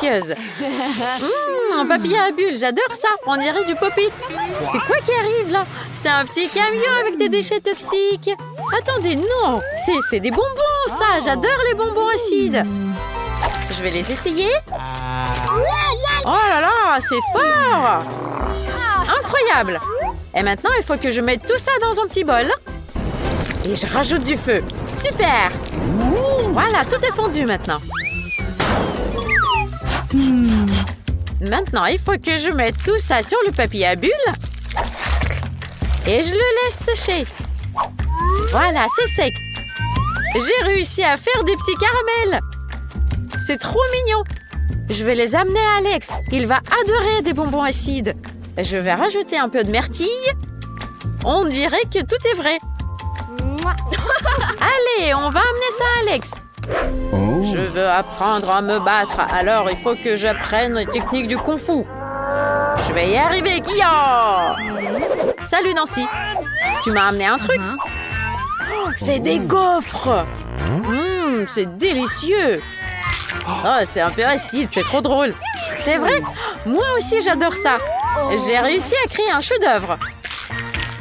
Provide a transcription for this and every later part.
délicieuse. Un papier à bulles, j'adore ça. On dirait du pop-it. C'est quoi qui arrive là? C'est un petit camion avec des déchets toxiques. Attendez, non. C'est des bonbons, ça. J'adore les bonbons acides. Je vais les essayer. Oh là là, c'est fort. Incroyable. Et maintenant, il faut que je mette tout ça dans un petit bol. Et je rajoute du feu. Super. Voilà, tout est fondu maintenant. Maintenant, il faut que je mette tout ça sur le papier à bulles. Et je le laisse sécher. Voilà, c'est sec. J'ai réussi à faire des petits caramels. C'est trop mignon. Je vais les amener à Alex. Il va adorer des bonbons acides. Je vais rajouter un peu de myrtille. On dirait que tout est vrai. Allez, on va amener ça à Alex. Je veux apprendre à me battre, alors il faut que j'apprenne les techniques du kung-fu. Je vais y arriver, Kia! Salut Nancy. Tu m'as amené un truc? C'est des gaufres. C'est délicieux. Oh, c'est un peu acide, c'est trop drôle. C'est vrai? Moi aussi, j'adore ça. J'ai réussi à créer un chef-d'œuvre.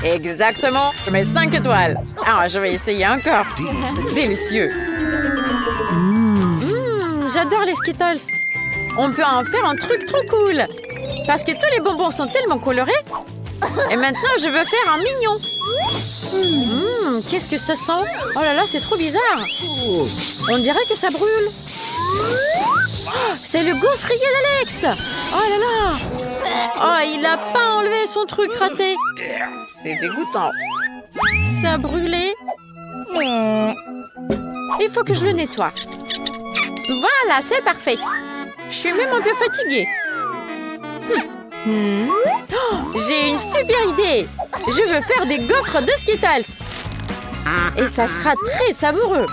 Exactement. Je mets 5 étoiles. Alors, je vais essayer encore. C'est délicieux. J'adore les Skittles. On peut en faire un truc trop cool. Parce que tous les bonbons sont tellement colorés. Et maintenant, je veux faire un mignon. Qu'est-ce que ça sent? Oh là là, c'est trop bizarre. On dirait que ça brûle. C'est le gaufrier d'Alex. Oh là là. Oh, il n'a pas enlevé son truc raté. C'est dégoûtant. Ça a brûlé. Il faut que je le nettoie. Voilà, c'est parfait. Je suis même un peu fatiguée. J'ai une super idée. Je veux faire des gaufres de Skittles. Et ça sera très savoureux.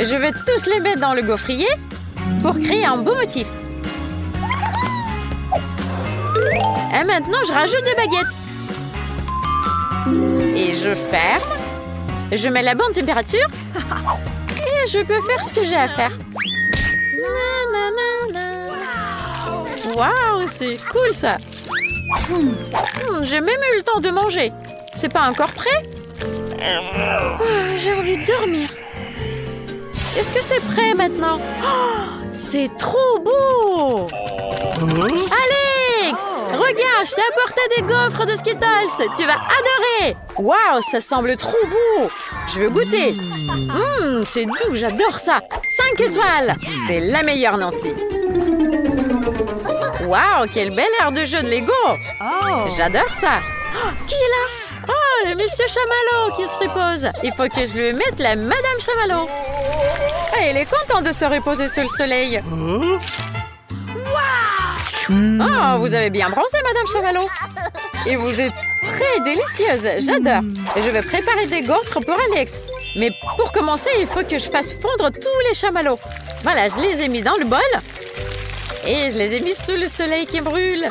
Je vais tous les mettre dans le gaufrier pour créer un beau motif. Et maintenant, je rajoute des baguettes. Et je ferme. Je mets la bonne température. Et je peux faire ce que j'ai à faire. Waouh, c'est cool ça. J'ai même eu le temps de manger. C'est pas encore prêt? J'ai envie de dormir. Est-ce que c'est prêt maintenant? C'est trop beau! Alex! Regarde, je t'ai apporté des gaufres de Skittles. Tu vas adorer! Waouh, ça semble trop beau! Je veux goûter. C'est doux, j'adore ça. 5 étoiles. T'es la meilleure, Nancy. Waouh, quelle belle aire de jeu de Lego. J'adore ça. Qui est là? Oh, le monsieur Chamallow qui se repose. Il faut que je lui mette la Madame Chamallow. Elle est contente de se reposer sous le soleil. Oh, vous avez bien bronzé, Madame Chamallow. Et vous êtes très délicieuse. J'adore. Je vais préparer des gaufres pour Alex. Mais pour commencer, il faut que je fasse fondre tous les chamallows. Voilà, je les ai mis dans le bol. Et je les ai mis sous le soleil qui brûle.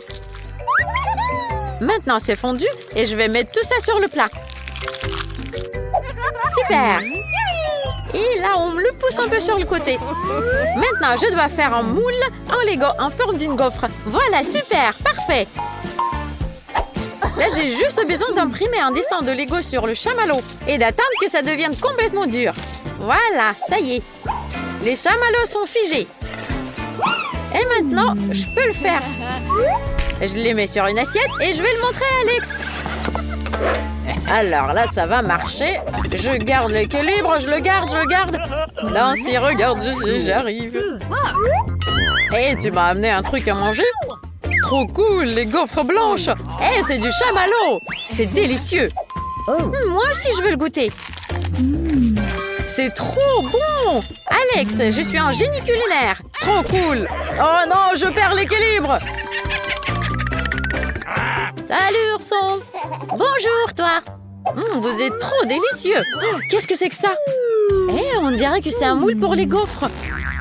Maintenant, c'est fondu et je vais mettre tout ça sur le plat. Super! Et là, on me le pousse un peu sur le côté. Maintenant, je dois faire un moule en Lego en forme d'une gaufre. Voilà, super! Parfait! Là, j'ai juste besoin d'imprimer un dessin de Lego sur le chamallow et d'attendre que ça devienne complètement dur. Voilà, ça y est. Les chamallows sont figés. Et maintenant, je peux le faire. Je les mets sur une assiette et je vais le montrer à Alex. Alors là, ça va marcher. Je garde l'équilibre, je le garde. Nancy, regarde, j'arrive. Hey, tu m'as amené un truc à manger? Trop cool, les gaufres blanches. Hey, c'est du chamallow. C'est délicieux. Moi aussi, je veux le goûter. C'est trop bon. Alex, je suis un génie culinaire. Trop cool. Oh non, je perds l'équilibre. Salut, ourson. Bonjour, toi. Vous êtes trop délicieux. Qu'est-ce que c'est que ça? On dirait que c'est un moule pour les gaufres.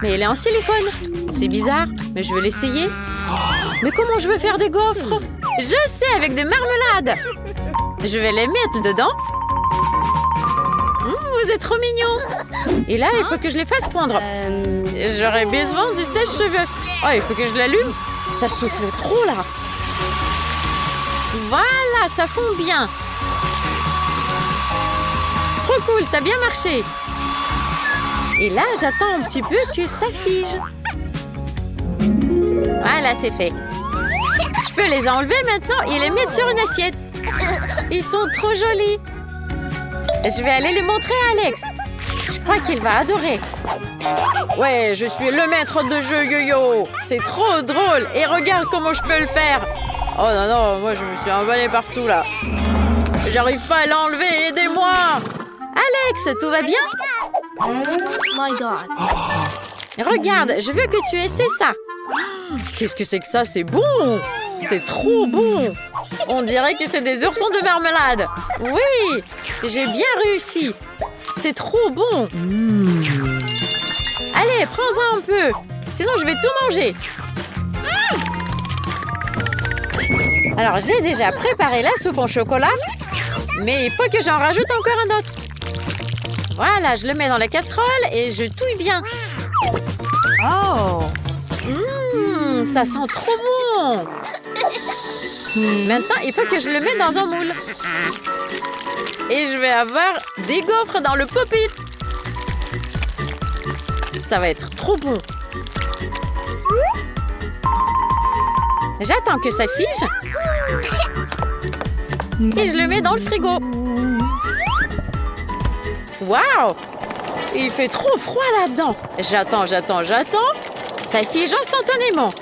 Mais elle est en silicone. C'est bizarre, mais je vais l'essayer. Mais comment je vais faire des gaufres? Je sais, avec des marmelades. Je vais les mettre dedans. Vous êtes trop mignons. Et là, il faut que je les fasse fondre. J'aurais besoin du sèche-cheveux. Oh, il faut que je l'allume. Ça souffle trop, là. Voilà, ça fond bien. Trop cool, ça a bien marché. Et là, j'attends un petit peu que ça fige. Voilà, c'est fait. Je peux les enlever maintenant et les mettre sur une assiette. Ils sont trop jolis. Je vais aller les montrer à Alex. Je crois qu'il va adorer. Ouais, je suis le maître de jeu yo-yo. C'est trop drôle. Et regarde comment je peux le faire. Oh non, non, moi je me suis emballée partout là. J'arrive pas à l'enlever, aidez-moi. Alex, tout va bien? My God. Regarde, je veux que tu essaies ça. Qu'est-ce que c'est que ça? C'est bon. C'est trop bon. On dirait que c'est des oursons de marmelade. Oui, j'ai bien réussi. C'est trop bon. Allez, prends-en un peu. Sinon, je vais tout manger. Alors, j'ai déjà préparé la soupe au chocolat. Mais il faut que j'en rajoute encore un autre. Voilà, je le mets dans la casserole et je touille bien. Oh. Ça sent trop bon. Maintenant, il faut que je le mette dans un moule. Et je vais avoir des gaufres dans le pop-it. Ça va être trop bon. J'attends que ça fige. Et je le mets dans le frigo. Waouh! Il fait trop froid là-dedans. J'attends. Ça fige instantanément.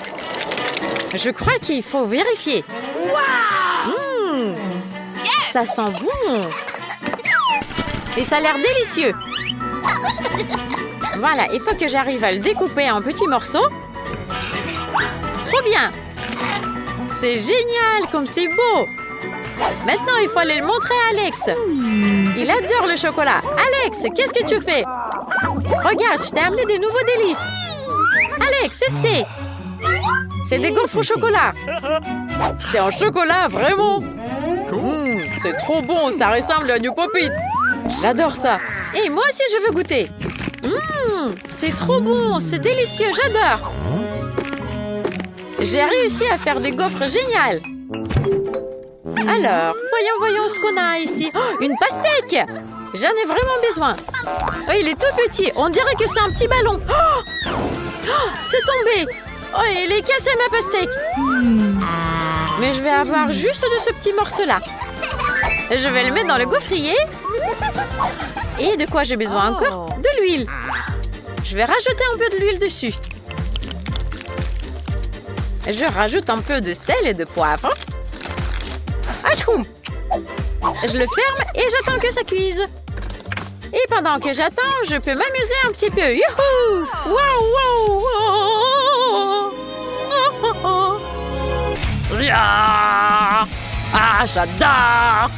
Je crois qu'il faut vérifier. Wow! Ça sent bon. Et ça a l'air délicieux. Voilà, il faut que j'arrive à le découper en petits morceaux. Trop bien. C'est génial, comme c'est beau. Maintenant, il faut aller le montrer à Alex. Il adore le chocolat. Alex, qu'est-ce que tu fais? Regarde, je t'ai amené des nouveaux délices. Alex, c'est des gaufres au chocolat. C'est en chocolat, vraiment. C'est trop bon, ça ressemble à du pop-it. J'adore ça. Et moi aussi, je veux goûter. C'est trop bon, c'est délicieux, j'adore. J'ai réussi à faire des gaufres géniales. Alors, voyons ce qu'on a ici. Oh, une pastèque! J'en ai vraiment besoin. Oh, il est tout petit. On dirait que c'est un petit ballon. Oh, c'est tombé. Oh, il est cassé ma pastèque. Mais je vais avoir juste de ce petit morceau-là. Je vais le mettre dans le gaufrier. Et de quoi j'ai besoin encore? De l'huile. Je vais rajouter un peu de l'huile dessus. Je rajoute un peu de sel et de poivre. Achoum! Je le ferme et j'attends que ça cuise. Et pendant que j'attends, je peux m'amuser un petit peu. Youhou! Wow! Ah, j'adore!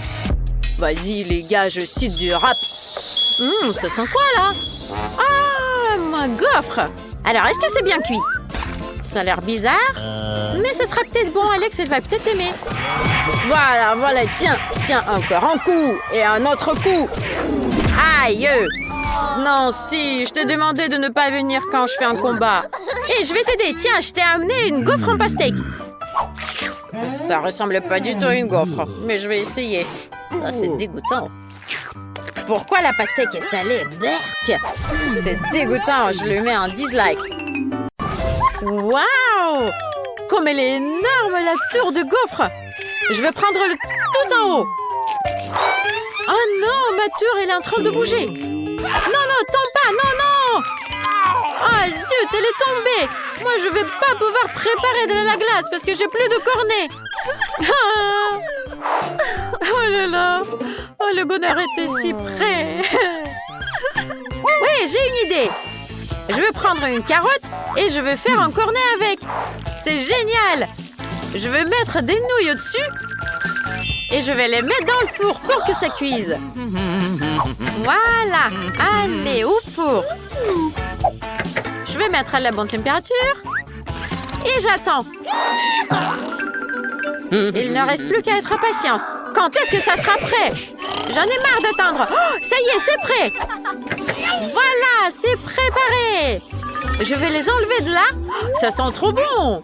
Vas-y, les gars, je cite du rap. Ça sent quoi, là? Ah, ma gaufre! Alors, est-ce que c'est bien cuit? Ça a l'air bizarre, mais ce sera peut-être bon, Alex, elle va peut-être aimer. Voilà, tiens, encore un coup et un autre coup. Aïe! Non, si, je t'ai demandé de ne pas venir quand je fais un combat. Et je vais t'aider, tiens, je t'ai amené une gaufre en pastèque. Ça ressemble pas du tout à une gaufre, mais je vais essayer. Ah, c'est dégoûtant. Pourquoi la pastèque est salée? Berk! C'est dégoûtant, je lui mets un dislike. Waouh! Comme elle est énorme, la tour de gaufre! Je vais prendre le tout en haut. Oh non, ma tour, elle est en train de bouger. Non, tombe pas, non! Ah zut, elle est tombée. Moi, je vais pas pouvoir préparer de la glace parce que j'ai plus de cornets. Oh là là! Oh, le bonheur était si près. Oui, j'ai une idée. Je vais prendre une carotte et je vais faire un cornet avec. C'est génial! Je vais mettre des nouilles au-dessus et je vais les mettre dans le four pour que ça cuise. Voilà! Allez, au four. Je vais mettre à la bonne température et j'attends. Il ne reste plus qu'à être patience. Quand est-ce que ça sera prêt? J'en ai marre d'attendre. Oh, ça y est, c'est prêt. Voilà, c'est préparé. Je vais les enlever de là. Ça sent trop bon.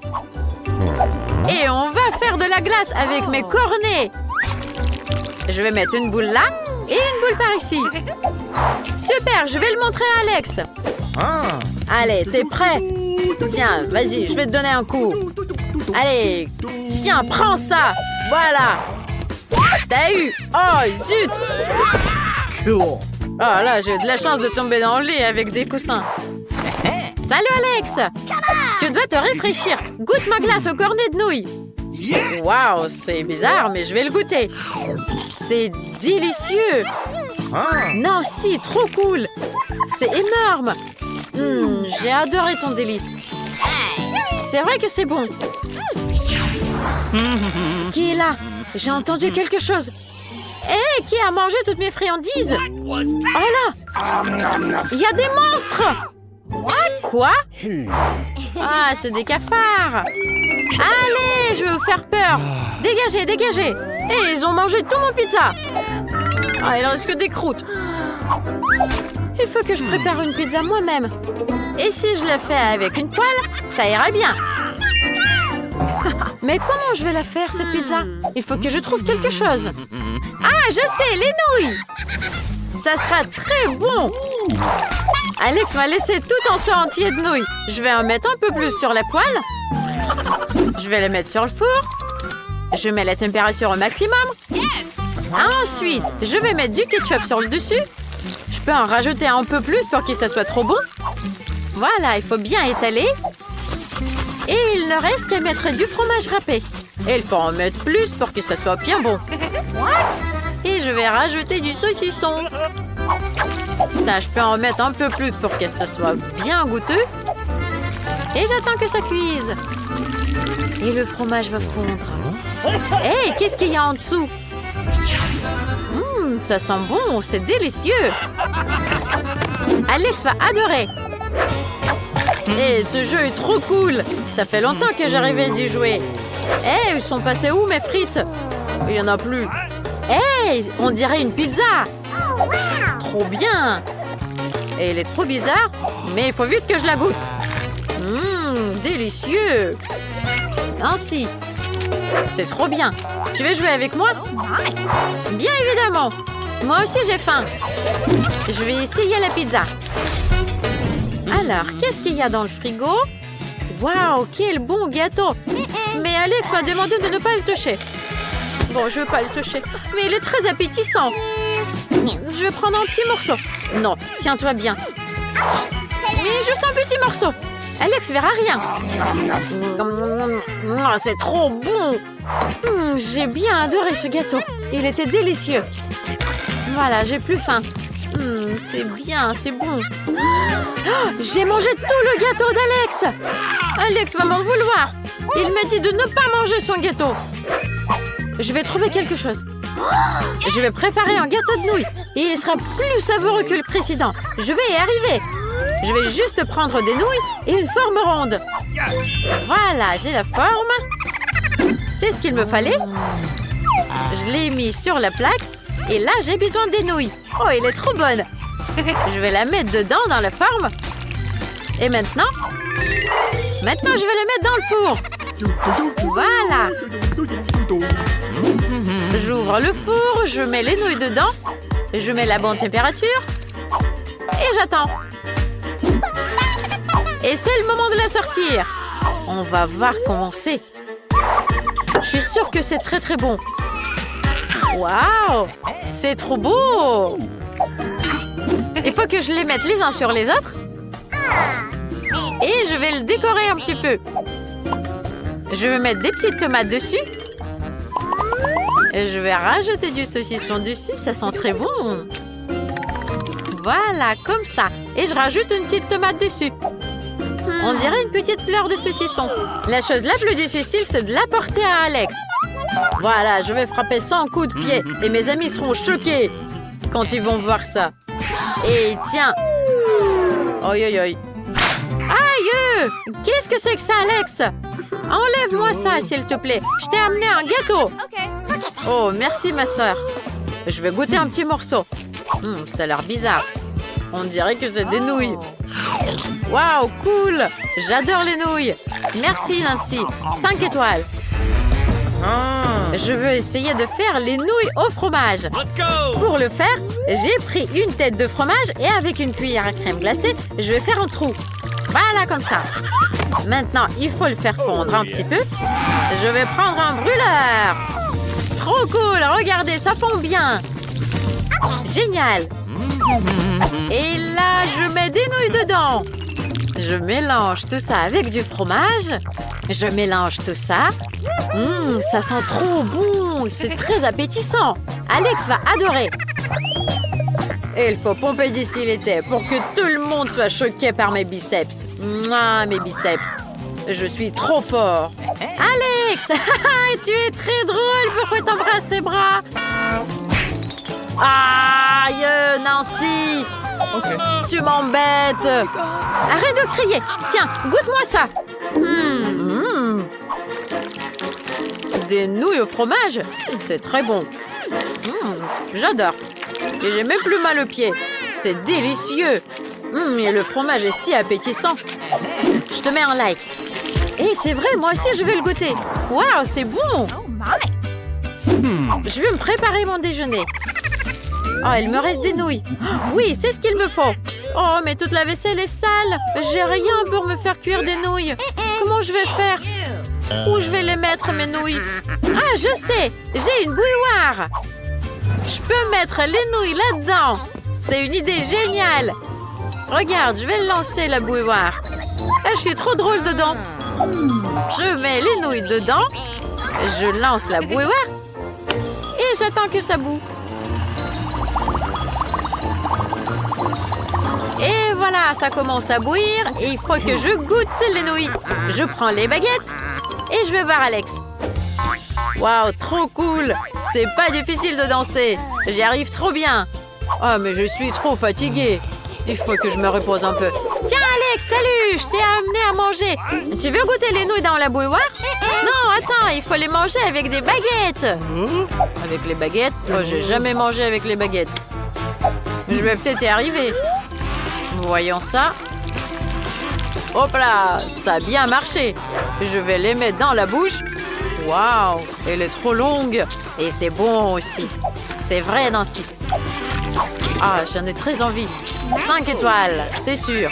Et on va faire de la glace avec mes cornets. Je vais mettre une boule là et une boule par ici. Super, je vais le montrer à Alex. Allez, t'es prêt? Tiens, vas-y, je vais te donner un coup. Allez, tiens, prends ça. Voilà. T'as eu. Oh, zut. Cool. Oh là, j'ai eu de la chance de tomber dans le lit avec des coussins. Salut Alex. Tu dois te rafraîchir. Goûte ma glace au cornet de nouilles. Waouh, c'est bizarre, mais je vais le goûter. C'est délicieux. Non, si, trop cool. C'est énorme. J'ai adoré ton délice. C'est vrai que c'est bon. Qui est là? J'ai entendu quelque chose. Hé, qui a mangé toutes mes friandises? Oh là! Il y a des monstres! Quoi? Ah, c'est des cafards. Allez, je vais vous faire peur. Dégagez, dégagez. Et ils ont mangé tout mon pizza. Ah, il reste que des croûtes. Il faut que je prépare une pizza moi-même. Et si je la fais avec une poêle, ça ira bien. Mais comment je vais la faire, cette pizza? Il faut que je trouve quelque chose. Ah, je sais, les nouilles. Ça sera très bon. Alex m'a laissé tout en ce entier de nouilles. Je vais en mettre un peu plus sur la poêle. Je vais les mettre sur le four. Je mets la température au maximum. Ensuite, je vais mettre du ketchup sur le dessus. Je peux en rajouter un peu plus pour que ça soit trop bon. Voilà, il faut bien étaler. Et il ne reste qu'à mettre du fromage râpé. Et il faut en mettre plus pour que ça soit bien bon. Et je vais rajouter du saucisson. Ça, je peux en mettre un peu plus pour que ça soit bien goûteux. Et j'attends que ça cuise. Et le fromage va fondre. Hé, qu'est-ce qu'il y a en dessous? Ça sent bon, c'est délicieux. Alex va adorer. Et ce jeu est trop cool. Ça fait longtemps que j'arrivais d'y jouer. Hé, ils sont passés où mes frites? Il n'y en a plus. Hé, on dirait une pizza. Trop bien. Et elle est trop bizarre, mais il faut vite que je la goûte. Délicieux. Ainsi. C'est trop bien. Tu veux jouer avec moi? Bien évidemment. Moi aussi j'ai faim. Je vais essayer la pizza. Alors, qu'est-ce qu'il y a dans le frigo? Waouh, quel bon gâteau. Mais Alex m'a demandé de ne pas le toucher. Bon, je ne veux pas le toucher. Mais il est très appétissant. Je vais prendre un petit morceau. Non, tiens-toi bien. Mais juste un petit morceau. Alex verra rien. C'est trop bon. J'ai bien adoré ce gâteau. Il était délicieux. Voilà, j'ai plus faim. C'est bien, c'est bon. Oh, j'ai mangé tout le gâteau d'Alex. Alex va m'en vouloir. Il m'a dit de ne pas manger son gâteau. Je vais trouver quelque chose. Je vais préparer un gâteau de nouilles. Et il sera plus savoureux que le précédent. Je vais y arriver. Je vais juste prendre des nouilles et une forme ronde. Voilà, j'ai la forme. C'est ce qu'il me fallait. Je l'ai mis sur la plaque. Et là, j'ai besoin des nouilles. Oh, elle est trop bonne. Je vais la mettre dedans dans la forme. Et maintenant, je vais la mettre dans le four. Voilà. J'ouvre le four, je mets les nouilles dedans. Je mets la bonne température. Et j'attends. Et c'est le moment de la sortir. On va voir comment c'est. Je suis sûre que c'est très très bon. Waouh! C'est trop beau! Il faut que je les mette les uns sur les autres. Et je vais le décorer un petit peu. Je vais mettre des petites tomates dessus. Et je vais rajouter du saucisson dessus. Ça sent très bon. Voilà, comme ça. Et je rajoute une petite tomate dessus. On dirait une petite fleur de saucisson. La chose la plus difficile, c'est de l'apporter à Alex. Voilà, je vais frapper 100 coups de pied. Et mes amis seront choqués quand ils vont voir ça. Et tiens. Aïe, aïe, aïe. Aïe! Qu'est-ce que c'est que ça, Alex? Enlève-moi ça, s'il te plaît. Je t'ai amené un gâteau. Oh, merci, ma sœur. Je vais goûter un petit morceau. Ça a l'air bizarre. On dirait que c'est des nouilles. Waouh, cool! J'adore les nouilles. Merci, Nancy. 5 étoiles. Je veux essayer de faire les nouilles au fromage. Let's go! Pour le faire, j'ai pris une tête de fromage et avec une cuillère à crème glacée, je vais faire un trou. Voilà, comme ça. Maintenant, il faut le faire fondre un petit peu. Je vais prendre un brûleur. Trop cool! Regardez, ça fond bien. Génial! Et là, je mets des nouilles dedans. Je mélange tout ça avec du fromage. Je mélange tout ça. Ça sent trop bon. C'est très appétissant. Alex va adorer. Il faut pomper d'ici l'été pour que tout le monde soit choqué par mes biceps. Mouah, mes biceps. Je suis trop fort. Alex, tu es très drôle. Pourquoi t'embrasses ses bras? Aïe, Nancy. Tu m'embêtes. Arrête de crier. Tiens, goûte-moi ça. Des nouilles au fromage. C'est très bon. J'adore. Et j'ai même plus mal aux pieds. C'est délicieux. Et le fromage est si appétissant. Je te mets un like. Et c'est vrai, moi aussi, je vais le goûter. Waouh, c'est bon. Je vais me préparer mon déjeuner. Oh, il me reste des nouilles. Oui, c'est ce qu'il me faut. Oh, mais toute la vaisselle est sale. J'ai rien pour me faire cuire des nouilles. Comment je vais faire? Où je vais les mettre, mes nouilles? Ah, je sais. J'ai une bouilloire. Je peux mettre les nouilles là-dedans. C'est une idée géniale. Regarde, je vais lancer la bouilloire. Ah, je suis trop drôle dedans. Je mets les nouilles dedans. Je lance la bouilloire. Et j'attends que ça bout. Et voilà, ça commence à bouillir. Et il faut que je goûte les nouilles. Je prends les baguettes. Et je vais voir Alex. Waouh, trop cool. C'est pas difficile de danser. J'y arrive trop bien. Oh, mais je suis trop fatiguée. Il faut que je me repose un peu. Tiens, Alex, salut. Je t'ai amené à manger. Tu veux goûter les nouilles dans la bouilloire? Non, attends, il faut les manger avec des baguettes. Avec les baguettes? Oh, j'ai jamais mangé avec les baguettes. Je vais peut-être y arriver. Voyons ça. Hop là, ça a bien marché. Je vais les mettre dans la bouche. Waouh, elle est trop longue. Et c'est bon aussi. C'est vrai, Nancy. Ah, j'en ai très envie. 5 étoiles, c'est sûr.